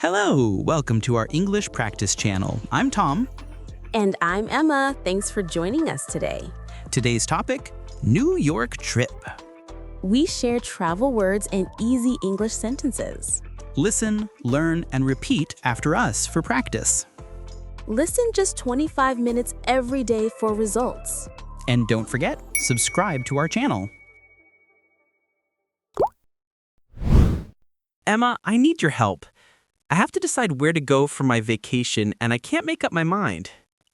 Hello, welcome to our English practice channel. I'm Tom. And I'm Emma. Thanks for joining us today. Today's topic, New York trip. We share travel words and easy English sentences. Listen, learn, and repeat after us for practice. Listen just 25 minutes every day for results. And don't forget, subscribe to our channel. Emma, I need your help. I have to decide where to go for my vacation, and I can't make up my mind.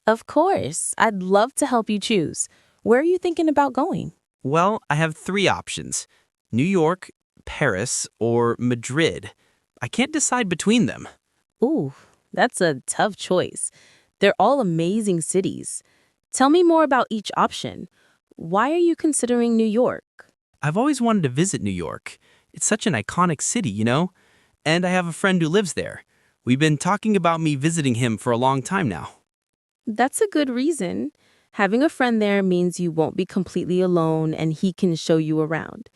Of course. I'd love to help you choose. Where are you thinking about going? Well, I have three options: New York, Paris, or Madrid. I can't decide between them. Ooh, that's a tough choice. They're all amazing cities. Tell me more about each option. Why are you considering New York? I've always wanted to visit New York. It's such an iconic city, you know? And I have a friend who lives there. We've been talking about me visiting him for a long time now. That's a good reason. Having a friend there means you won't be completely alone and he can show you around.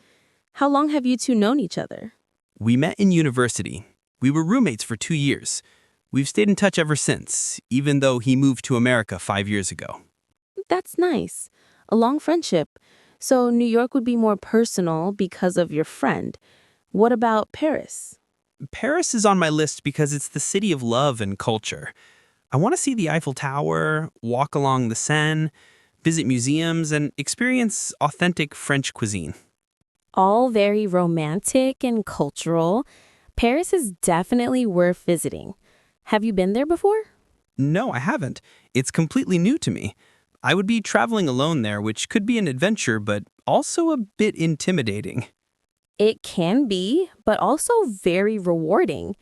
How long have you two known each other? We met in university. We were roommates for 2 years. We've stayed in touch ever since, even though he moved to America 5 years ago. That's nice. A long friendship. So New York would be more personal because of your friend. What about Paris? Paris is on my list because it's the city of love and culture. I want to see the Eiffel Tower, walk along the Seine, visit museums, and experience authentic French cuisine. All very romantic and cultural. Paris is definitely worth visiting. Have you been there before? No, I haven't. It's completely new to me. I would be traveling alone there, which could be an adventure, but also a bit intimidating. It can be, but also very rewarding.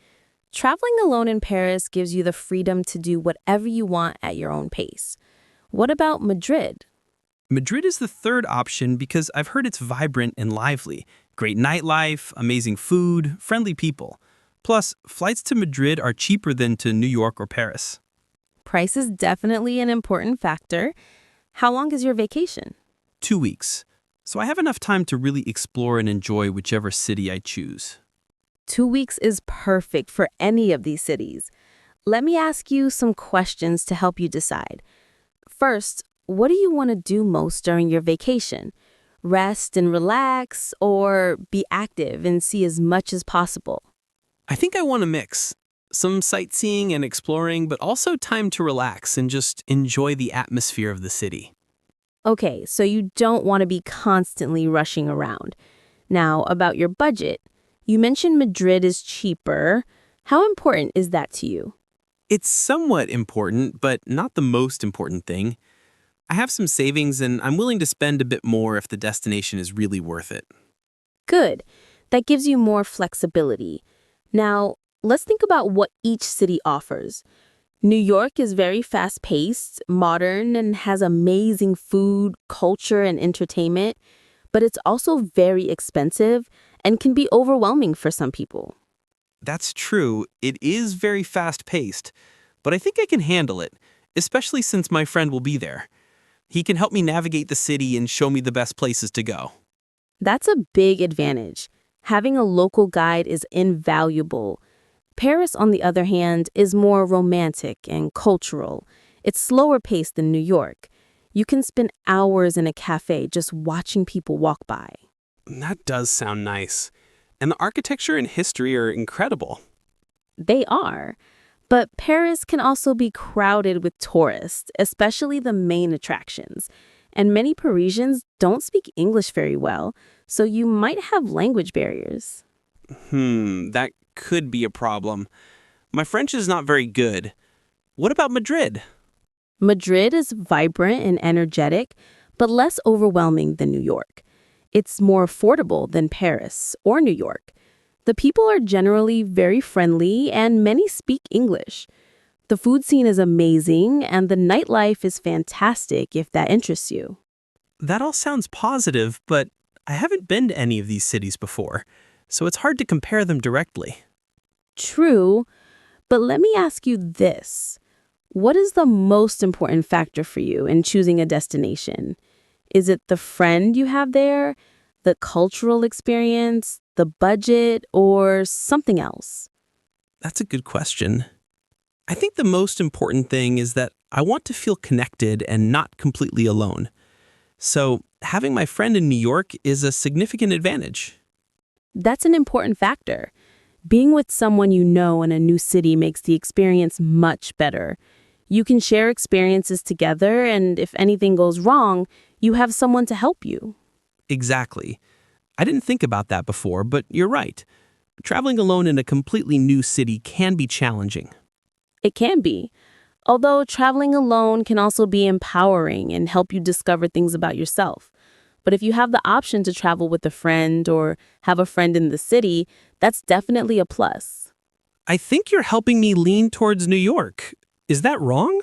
Traveling alone in Paris gives you the freedom to do whatever you want at your own pace. What about Madrid? Madrid is the third option because I've heard it's vibrant and lively. Great nightlife, amazing food, friendly people. Plus, flights to Madrid are cheaper than to New York or Paris. Price is definitely an important factor. How long is your vacation? 2 weeks. So I have enough time to really explore and enjoy whichever city I choose. 2 weeks is perfect for any of these cities. Let me ask you some questions to help you decide. First, what do you want to do most during your vacation? Rest and relax, or be active and see as much as possible? I think I want a mix. Some sightseeing and exploring, but also time to relax and just enjoy the atmosphere of the city. Okay, so you don't want to be constantly rushing around. Now, about your budget, you mentioned Madrid is cheaper. How important is that to you? It's somewhat important, but not the most important thing. I have some savings and I'm willing to spend a bit more if the destination is really worth it. Good. That gives you more flexibility. Now, let's think about what each city offers. New York is very fast-paced, modern, and has amazing food, culture, and entertainment, but it's also very expensive and can be overwhelming for some people. That's true. It is very fast-paced, but I think I can handle it, especially since my friend will be there. He can help me navigate the city and show me the best places to go. That's a big advantage. Having a local guide is invaluable. Paris, on the other hand, is more romantic and cultural. It's slower paced than New York. You can spend hours in a cafe just watching people walk by. That does sound nice. And the architecture and history are incredible. They are. But Paris can also be crowded with tourists, especially the main attractions. And many Parisians don't speak English very well, so you might have language barriers. That could be a problem. My French is not very good. What about Madrid? Madrid is vibrant and energetic, but less overwhelming than New York. It's more affordable than Paris or New York. The people are generally very friendly and many speak English. The food scene is amazing and the nightlife is fantastic if that interests you. That all sounds positive, but I haven't been to any of these cities before, so it's hard to compare them directly. True, but let me ask you this. What is the most important factor for you in choosing a destination? Is it the friend you have there, the cultural experience, the budget, or something else? That's a good question. I think the most important thing is that I want to feel connected and not completely alone. So, having my friend in New York is a significant advantage. That's an important factor. Being with someone you know in a new city makes the experience much better. You can share experiences together, and if anything goes wrong, you have someone to help you. Exactly. I didn't think about that before, but you're right. Traveling alone in a completely new city can be challenging. It can be. Although traveling alone can also be empowering and help you discover things about yourself. But if you have the option to travel with a friend or have a friend in the city, that's definitely a plus. I think you're helping me lean towards New York. Is that wrong?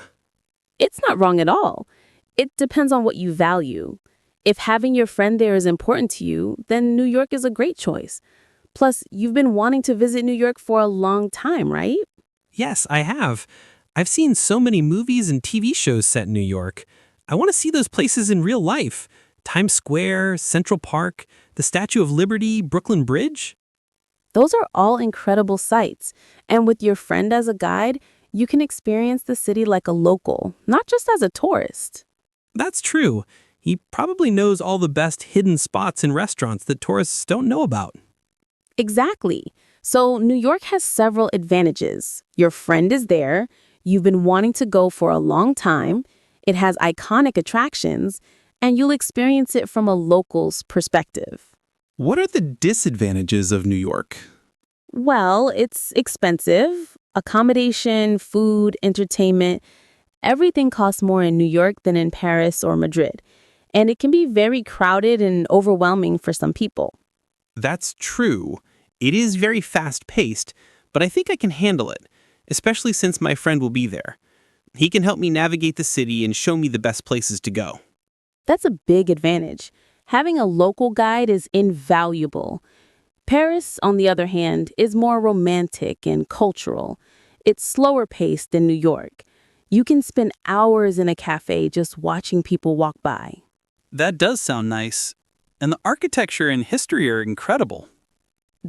It's not wrong at all. It depends on what you value. If having your friend there is important to you, then New York is a great choice. Plus, you've been wanting to visit New York for a long time, right? Yes, I have. I've seen so many movies and TV shows set in New York. I want to see those places in real life. Times Square, Central Park, the Statue of Liberty, Brooklyn Bridge. Those are all incredible sights. And with your friend as a guide, you can experience the city like a local, not just as a tourist. That's true. He probably knows all the best hidden spots and restaurants that tourists don't know about. Exactly. So New York has several advantages. Your friend is there. You've been wanting to go for a long time. It has iconic attractions, and you'll experience it from a local's perspective. What are the disadvantages of New York? Well, it's expensive. Accommodation, food, entertainment, everything costs more in New York than in Paris or Madrid. And it can be very crowded and overwhelming for some people. That's true. It is very fast-paced, but I think I can handle it, especially since my friend will be there. He can help me navigate the city and show me the best places to go. That's a big advantage. Having a local guide is invaluable. Paris, on the other hand, is more romantic and cultural. It's slower paced than New York. You can spend hours in a cafe just watching people walk by. That does sound nice. And the architecture and history are incredible.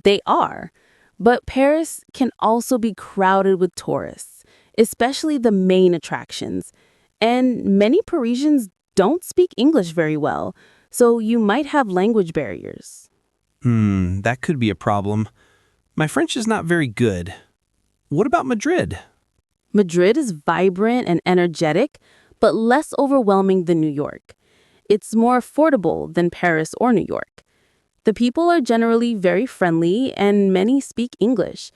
They are. But Paris can also be crowded with tourists, especially the main attractions. And many Parisians don't speak English very well, so you might have language barriers. That could be a problem. My French is not very good. What about Madrid? Madrid is vibrant and energetic, but less overwhelming than New York. It's more affordable than Paris or New York. The people are generally very friendly, and many speak English.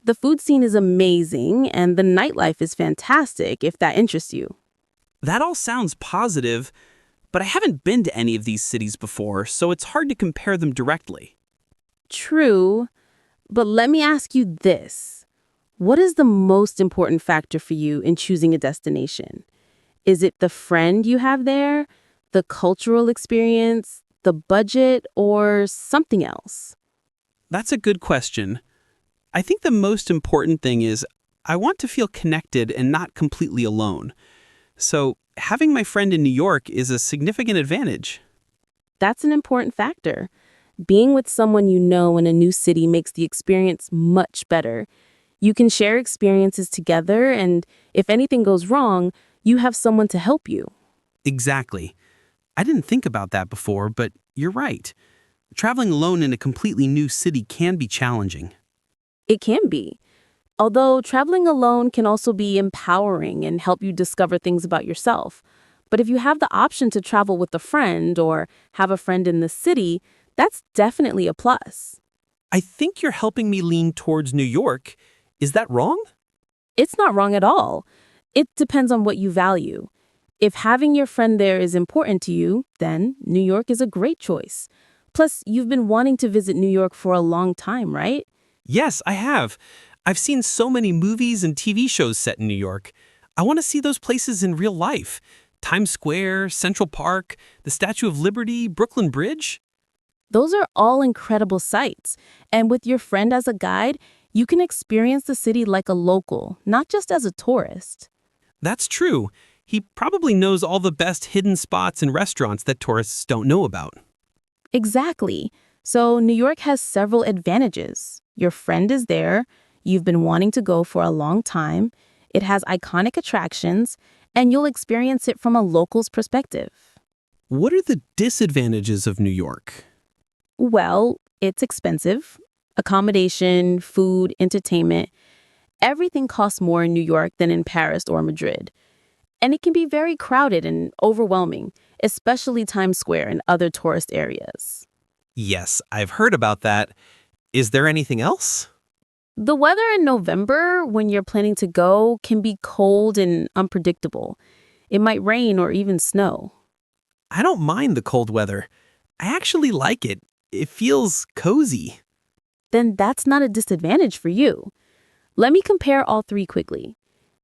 The food scene is amazing, and the nightlife is fantastic if that interests you. That all sounds positive, but I haven't been to any of these cities before, so it's hard to compare them directly. True, but let me ask you this. What is the most important factor for you in choosing a destination? Is it the friend you have there, the cultural experience, the budget, or something else? That's a good question. I think the most important thing is I want to feel connected and not completely alone. So, having my friend in New York is a significant advantage. That's an important factor. Being with someone you know in a new city makes the experience much better. You can share experiences together, and if anything goes wrong, you have someone to help you. Exactly. I didn't think about that before, but you're right. Traveling alone in a completely new city can be challenging. It can be. Although traveling alone can also be empowering and help you discover things about yourself. But if you have the option to travel with a friend or have a friend in the city, that's definitely a plus. I think you're helping me lean towards New York. Is that wrong? It's not wrong at all. It depends on what you value. If having your friend there is important to you, then New York is a great choice. Plus, you've been wanting to visit New York for a long time, right? Yes, I have. I've seen so many movies and TV shows set in New York. I want to see those places in real life. Times Square, Central Park, the Statue of Liberty, Brooklyn Bridge. Those are all incredible sights. And with your friend as a guide, you can experience the city like a local, not just as a tourist. That's true. He probably knows all the best hidden spots and restaurants that tourists don't know about. Exactly. So New York has several advantages. Your friend is there. You've been wanting to go for a long time. It has iconic attractions, and you'll experience it from a local's perspective. What are the disadvantages of New York? Well, it's expensive. Accommodation, food, entertainment. Everything costs more in New York than in Paris or Madrid. And it can be very crowded and overwhelming, especially Times Square and other tourist areas. Yes, I've heard about that. Is there anything else? The weather in November, when you're planning to go, can be cold and unpredictable. It might rain or even snow. I don't mind the cold weather. I actually like it. It feels cozy. Then that's not a disadvantage for you. Let me compare all three quickly.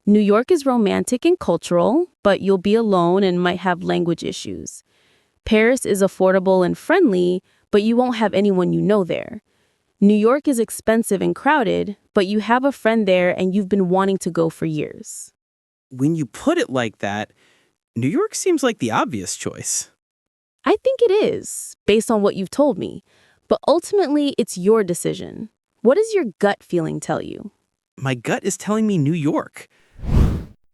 New York is romantic and cultural, but you'll be alone and might have language issues. Paris is affordable and friendly, but you won't have anyone you know there. New York is expensive and crowded, but you have a friend there and you've been wanting to go for years. When you put it like that, New York seems like the obvious choice. I think it is, based on what you've told me. But ultimately, it's your decision. What does your gut feeling tell you? My gut is telling me New York.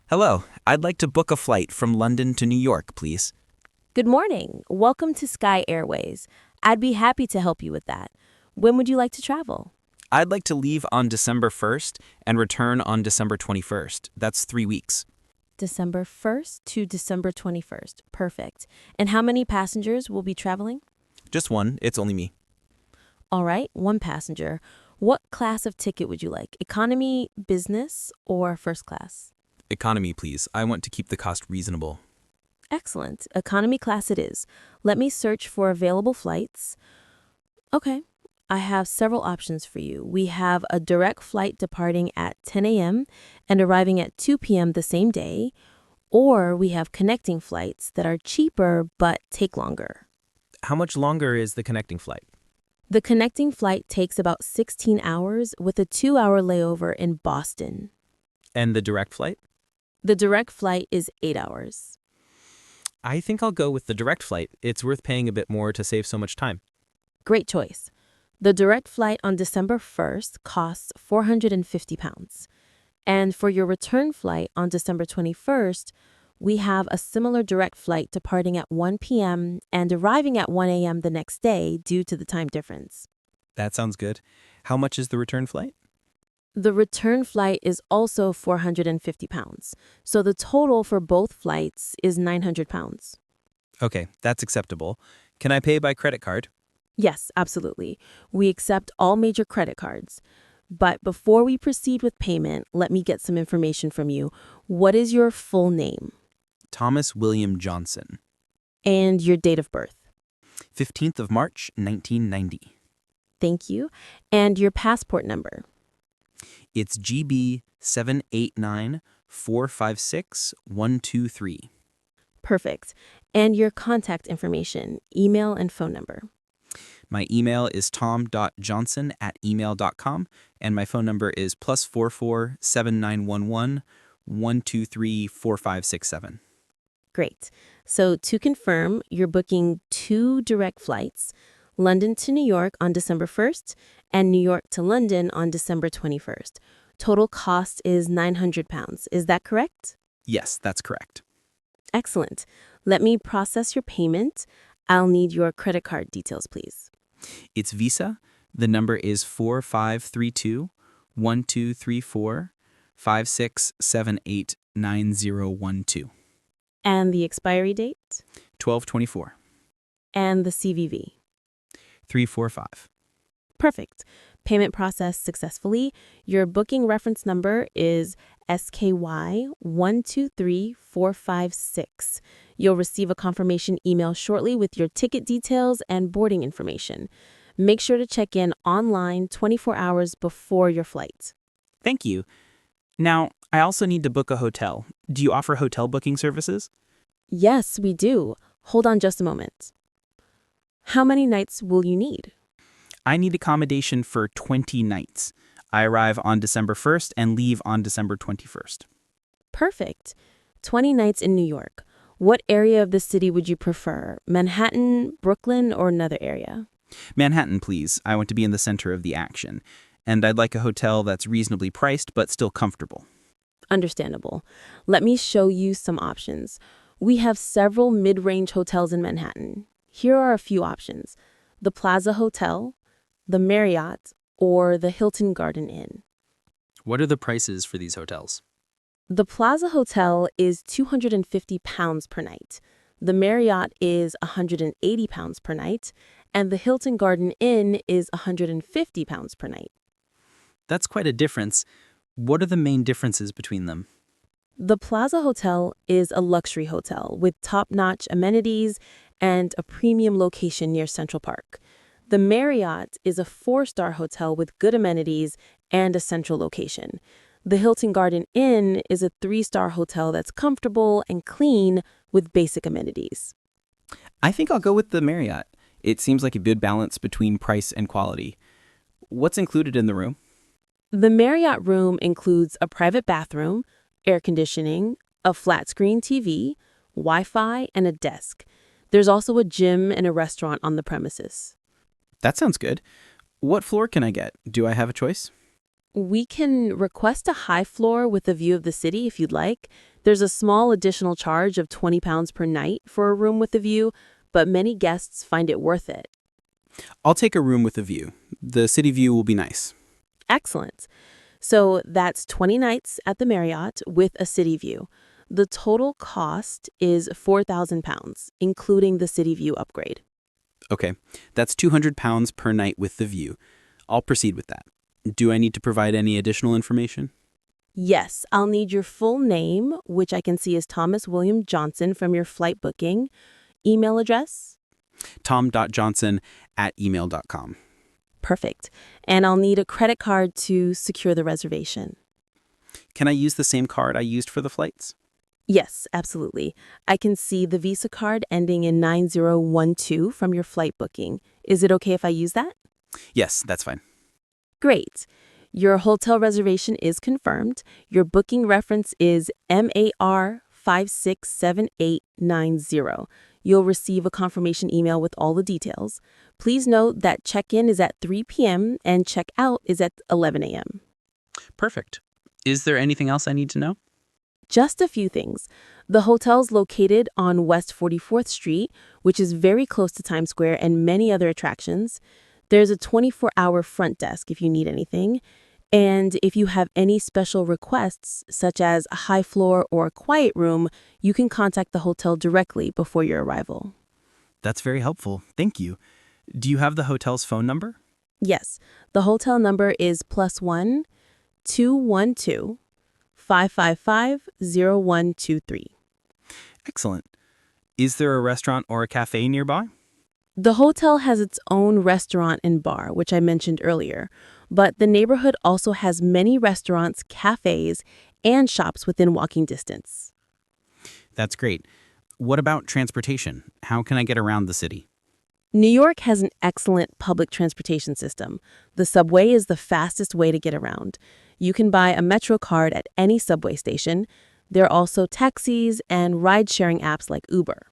Hello, I'd like to book a flight from London to New York, please. Good morning. Welcome to Sky Airways. I'd be happy to help you with that. When would you like to travel? I'd like to leave on December 1st and return on December 21st. That's 3 weeks. December 1st to December 21st. Perfect. And how many passengers will be traveling? Just one, it's only me. All right, one passenger. What class of ticket would you like? Economy, business, or first class? Economy, please. I want to keep the cost reasonable. Excellent. Economy class it is. Let me search for available flights. Okay. I have several options for you. We have a direct flight departing at 10 a.m. and arriving at 2 p.m. the same day, or we have connecting flights that are cheaper but take longer. How much longer is the connecting flight? The connecting flight takes about 16 hours with a 2-hour layover in Boston. And the direct flight? The direct flight is 8 hours. I think I'll go with the direct flight. It's worth paying a bit more to save so much time. Great choice. The direct flight on December 1st costs £450. And for your return flight on December 21st, we have a similar direct flight departing at 1 p.m. and arriving at 1 a.m. the next day due to the time difference. That sounds good. How much is the return flight? The return flight is also £450. So the total for both flights is £900. Okay, that's acceptable. Can I pay by credit card? Yes, absolutely. We accept all major credit cards. But before we proceed with payment, let me get some information from you. What is your full name? Thomas William Johnson. And your date of birth? 15th of March, 1990. Thank you. And your passport number? It's GB 789456123. Perfect. And your contact information, email and phone number? My email is tom.johnson@email.com, and my phone number is +44 7911 123 4567. Great. So to confirm, you're booking 2 direct flights, London to New York on December 1st and New York to London on December 21st. Total cost is £900. Is that correct? Yes, that's correct. Excellent. Let me process your payment. I'll need your credit card details, please. It's Visa. The number is 4532 1234 56789012. And the expiry date? 1224 And the CVV? 345. Perfect. Payment processed successfully. Your booking reference number is SKY123456. You'll receive a confirmation email shortly with your ticket details and boarding information. Make sure to check in online 24 hours before your flight. Thank you. Now, I also need to book a hotel. Do you offer hotel booking services? Yes, we do. Hold on just a moment. How many nights will you need? I need accommodation for 20 nights. I arrive on December 1st and leave on December 21st. Perfect. 20 nights in New York. What area of the city would you prefer? Manhattan, Brooklyn, or another area? Manhattan, please. I want to be in the center of the action. and I'd like a hotel that's reasonably priced but still comfortable. Understandable. Let me show you some options. We have several mid-range hotels in Manhattan. Here are a few options: the Plaza Hotel, the Marriott, or the Hilton Garden Inn. What are the prices for these hotels? The Plaza Hotel is £250 per night. The Marriott is £180 per night, and the Hilton Garden Inn is £150 per night. That's quite a difference. What are the main differences between them? The Plaza Hotel is a luxury hotel with top-notch amenities and a premium location near Central Park. The Marriott is a 4-star hotel with good amenities and a central location. The Hilton Garden Inn is a 3-star hotel that's comfortable and clean with basic amenities. I think I'll go with the Marriott. It seems like a good balance between price and quality. What's included in the room? The Marriott room includes a private bathroom, air conditioning, a flat-screen TV, Wi-Fi, and a desk. There's also a gym and a restaurant on the premises. That sounds good. What floor can I get? Do I have a choice? We can request a high floor with a view of the city if you'd like. There's a small additional charge of £20 per night for a room with a view, but many guests find it worth it. I'll take a room with a view. The city view will be nice. Excellent. So that's 20 nights at the Marriott with a city view. The total cost is £4,000, including the city view upgrade. Okay, that's £200 per night with the view. I'll proceed with that. Do I need to provide any additional information? Yes, I'll need your full name, which I can see as Thomas William Johnson from your flight booking. Email address? tom.johnson@email.com. Perfect. And I'll need a credit card to secure the reservation. Can I use the same card I used for the flights? Yes, absolutely. I can see the Visa card ending in 9012 from your flight booking. Is it okay if I use that? Yes, that's fine. Great. Your hotel reservation is confirmed. Your booking reference is MAR567890. You'll receive a confirmation email with all the details. Please note that check-in is at 3 p.m. and check-out is at 11 a.m. Perfect. Is there anything else I need to know? Just a few things. The hotel's located on West 44th Street, which is very close to Times Square and many other attractions. There's a 24-hour front desk if you need anything. And if you have any special requests, such as a high floor or a quiet room, you can contact the hotel directly before your arrival. That's very helpful. Thank you. Do you have the hotel's phone number? Yes, the hotel number is +1 212 555 0123. Excellent. Is there a restaurant or a cafe nearby? The hotel has its own restaurant and bar, which I mentioned earlier, but the neighborhood also has many restaurants, cafes, and shops within walking distance. That's great. What about transportation? How can I get around the city? New York has an excellent public transportation system. The subway is the fastest way to get around. You can buy a Metro card at any subway station. There are also taxis and ride-sharing apps like Uber.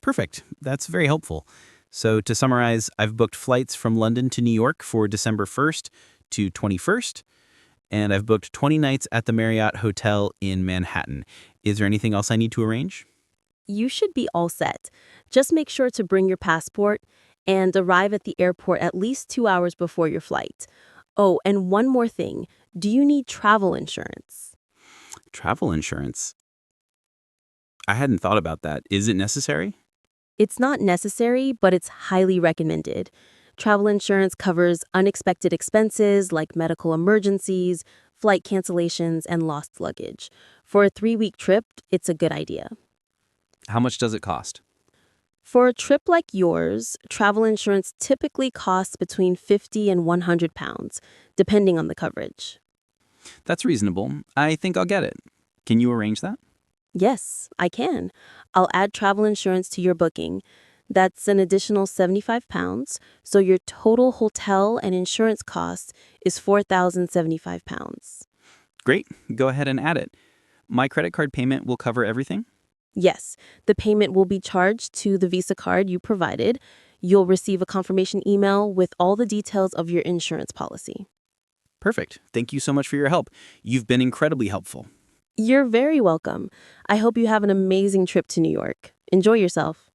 Perfect. That's very helpful. So to summarize, I've booked flights from London to New York for December 1st to 21st, and I've booked 20 nights at the Marriott Hotel in Manhattan. Is there anything else I need to arrange? You should be all set. Just make sure to bring your passport and arrive at the airport at least 2 hours before your flight. Oh, and one more thing. Do you need travel insurance? Travel insurance? I hadn't thought about that. Is it necessary? It's not necessary, but it's highly recommended. Travel insurance covers unexpected expenses like medical emergencies, flight cancellations, and lost luggage. For a 3-week trip, it's a good idea. How much does it cost? For a trip like yours, travel insurance typically costs between £50 and £100, depending on the coverage. That's reasonable. I think I'll get it. Can you arrange that? Yes, I can. I'll add travel insurance to your booking. That's an additional £75, so your total hotel and insurance cost is £4,075. Great. Go ahead and add it. My credit card payment will cover everything? Yes, the payment will be charged to the Visa card you provided. You'll receive a confirmation email with all the details of your insurance policy. Perfect. Thank you so much for your help. You've been incredibly helpful. You're very welcome. I hope you have an amazing trip to New York. Enjoy yourself.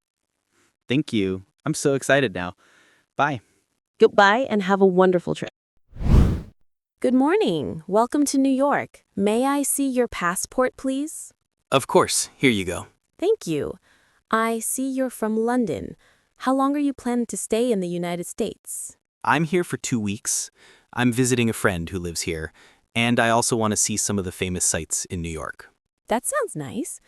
Thank you. I'm so excited now. Bye. Goodbye and have a wonderful trip. Good morning. Welcome to New York. May I see your passport, please? Of course, here you go. Thank you. I see you're from London. How long are you planning to stay in the United States? I'm here for 2 weeks. I'm visiting a friend who lives here, and I also want to see some of the famous sites in New York. That sounds nice.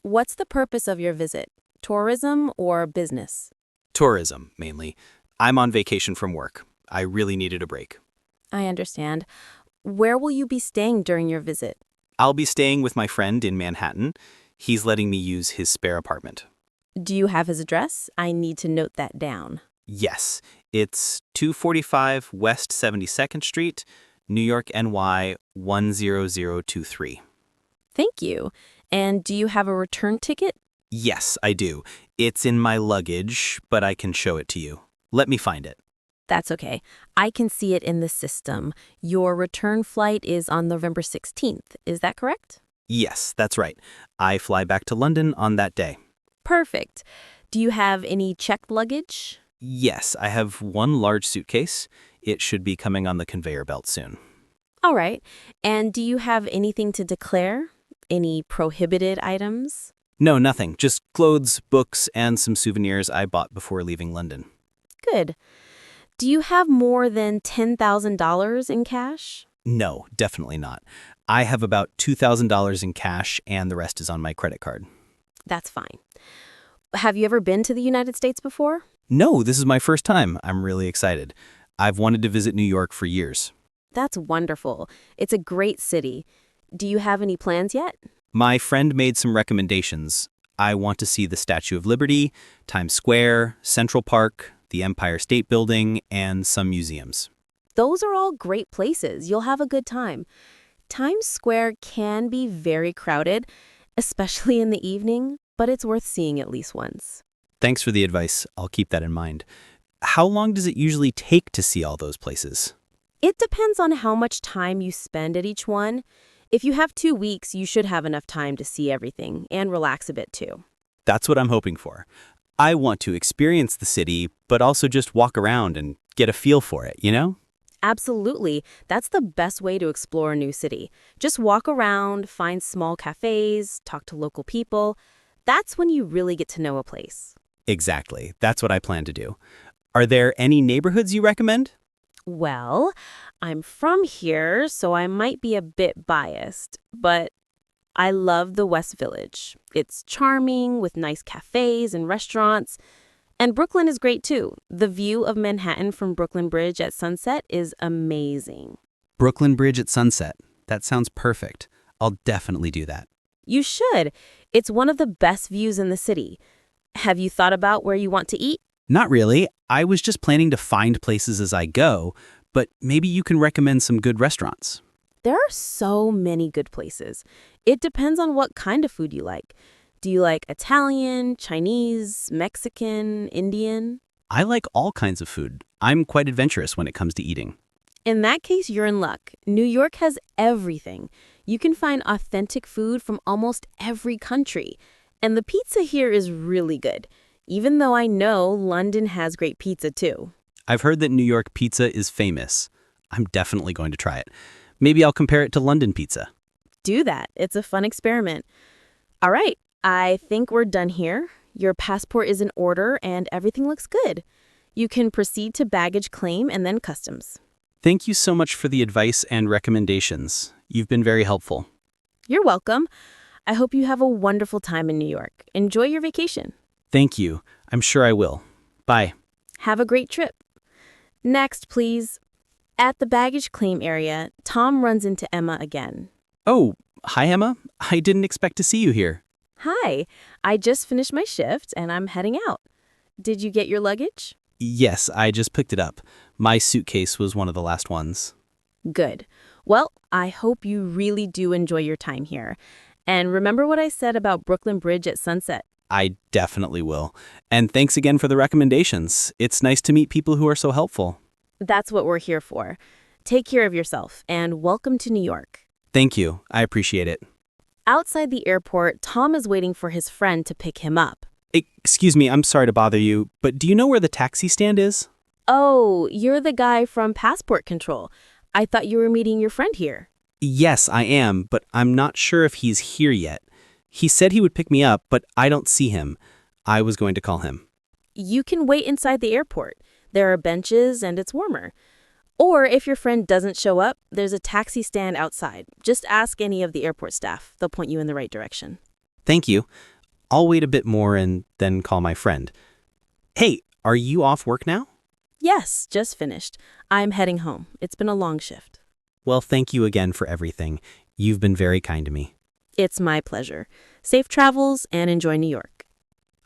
What's the purpose of your visit? Tourism or business? Tourism, mainly. I'm on vacation from work. I really needed a break. I understand. Where will you be staying during your visit? I'll be staying with my friend in Manhattan. He's letting me use his spare apartment. Do you have his address? I need to note that down. Yes, it's 245 West 72nd Street, New York, NY 10023. Thank you. And do you have a return ticket? Yes, I do. It's in my luggage, but I can show it to you. Let me find it. That's okay. I can see it in the system. Your return flight is on November 16th. Is that correct? Yes, that's right. I fly back to London on that day. Perfect. Do you have any checked luggage? Yes, I have one large suitcase. It should be coming on the conveyor belt soon. All right. And do you have anything to declare? Any prohibited items? No, nothing. Just clothes, books, and some souvenirs I bought before leaving London. Good. Do you have more than $10,000 in cash? No, definitely not. I have about $2,000 in cash, and the rest is on my credit card. That's fine. Have you ever been to the United States before? No, this is my first time. I'm really excited. I've wanted to visit New York for years. That's wonderful. It's a great city. Do you have any plans yet? My friend made some recommendations. I want to see the Statue of Liberty, Times Square, Central Park, the Empire State Building, and some museums. Those are all great places. You'll have a good time. Times Square can be very crowded, especially in the evening, but it's worth seeing at least once. Thanks for the advice. I'll keep that in mind. How long does it usually take to see all those places? It depends on how much time you spend at each one. If you have 2 weeks, you should have enough time to see everything and relax a bit too. That's what I'm hoping for. I want to experience the city, but also just walk around and get a feel for it, you know? Absolutely. That's the best way to explore a new city. Just walk around, find small cafes, talk to local people. That's when you really get to know a place. Exactly. That's what I plan to do. Are there any neighborhoods you recommend? Well, I'm from here, so I might be a bit biased, but I love the West Village. It's charming with nice cafes and restaurants. And Brooklyn is great too. The view of Manhattan from Brooklyn Bridge at sunset is amazing. Brooklyn Bridge at sunset. That sounds perfect. I'll definitely do that. You should. It's one of the best views in the city. Have you thought about where you want to eat? Not really. I was just planning to find places as I go, but maybe you can recommend some good restaurants. There are so many good places. It depends on what kind of food you like. Do you like Italian, Chinese, Mexican, Indian? I like all kinds of food. I'm quite adventurous when it comes to eating. In that case, you're in luck. New York has everything. You can find authentic food from almost every country. And the pizza here is really good, even though I know London has great pizza too. I've heard that New York pizza is famous. I'm definitely going to try it. Maybe I'll compare it to London pizza. Do that. It's a fun experiment. All right, I think we're done here. Your passport is in order and everything looks good. You can proceed to baggage claim and then customs. Thank you so much for the advice and recommendations. You've been very helpful. You're welcome. I hope you have a wonderful time in New York. Enjoy your vacation. Thank you. I'm sure I will. Bye. Have a great trip. Next, please. At the baggage claim area, Tom runs into Emma again. Oh, hi, Emma. I didn't expect to see you here. Hi, I just finished my shift and I'm heading out. Did you get your luggage? Yes, I just picked it up. My suitcase was one of the last ones. Good. Well, I hope you really do enjoy your time here. And remember what I said about Brooklyn Bridge at sunset. I definitely will. And thanks again for the recommendations. It's nice to meet people who are so helpful. That's what we're here for. Take care of yourself, and welcome to New York. Thank you. I appreciate it. Outside the airport, Tom is waiting for his friend to pick him up. Excuse me, I'm sorry to bother you, but do you know where the taxi stand is? Oh, you're the guy from Passport Control. I thought you were meeting your friend here. Yes, I am, but I'm not sure if he's here yet. He said he would pick me up, but I don't see him. I was going to call him. You can wait inside the airport. There are benches and it's warmer. Or if your friend doesn't show up, there's a taxi stand outside. Just ask any of the airport staff. They'll point you in the right direction. Thank you. I'll wait a bit more and then call my friend. Hey, are you off work now? Yes, just finished. I'm heading home. It's been a long shift. Well, thank you again for everything. You've been very kind to me. It's my pleasure. Safe travels and enjoy New York.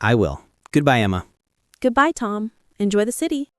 I will. Goodbye, Emma. Goodbye, Tom. Enjoy the city.